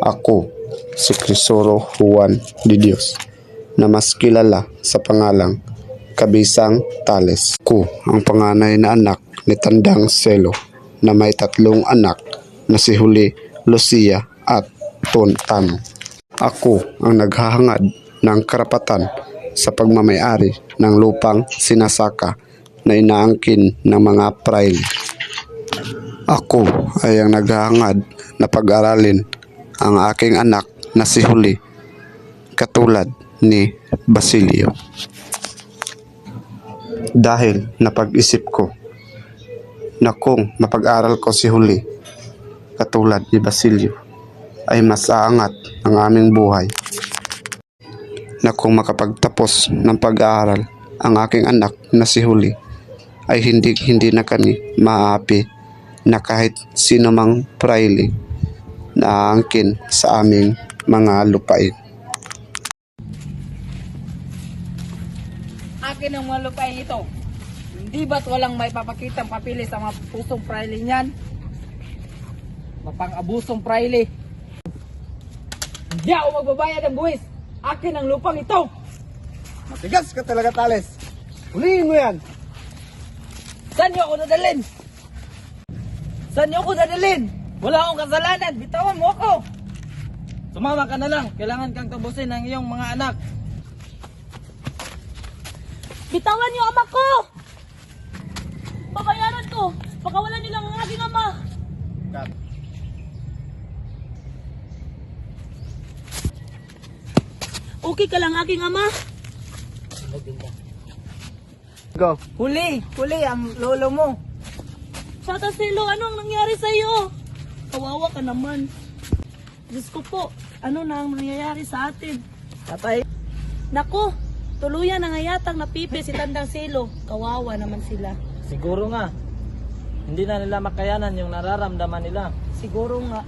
Ako, si Crisoro Juan de Dios, na mas kilala sa pangalang Kabisang Tales. Ako ang panganay na anak ni Tandang Selo na may 3 anak na si Huli, Lucia at Tano. Ako ang naghahangad ng karapatan sa pagmamayari ng lupang sinasaka na inaangkin ng mga praile. Ako ay ang naghahangad na pag-aralin ang aking anak na si Huli katulad ni Basilio. Dahil napag-isip ko na kung mapag-aral ko si Huli katulad ni Basilio ay mas aangat ang aming buhay, na kung makapagtapos ng pag-aaral ang aking anak na si Huli ay hindi na kami maaapi na kahit sino mang praile na aangkin sa aming mga lupain. Akin ang mga lupain ito. Hindi ba't walang may papakitang papili sa mga pusong praile niyan? Mapang-abusong praile. Hindi ako magbabayad ng buwis. Akin ang lupang ito. Matigas ka talaga, Tales. Huliin mo yan. Saan niyo ako dadalhin? Saan niyo ako dadalhin? Wala akong kasalanan. Bitawan mo ako. Sumama ka na lang. Kailangan kang tapusin ang iyong mga anak. Bitawan niyo ama ko! Babayaran ko! Pakawalan niyo lang ang aking ama! Okay ka lang aking ama? Go. Huli ang lolo mo. Tata Selo, anong nangyari sa iyo? Kawawa ka naman. Diyos ko po, ano na ang nangyayari sa atin? Tatay. Naku, tuluyan na nga yatang napipi si Tandang Selo. Kawawa naman sila. Siguro nga, hindi na nila makayanan yung nararamdaman nila. Siguro nga.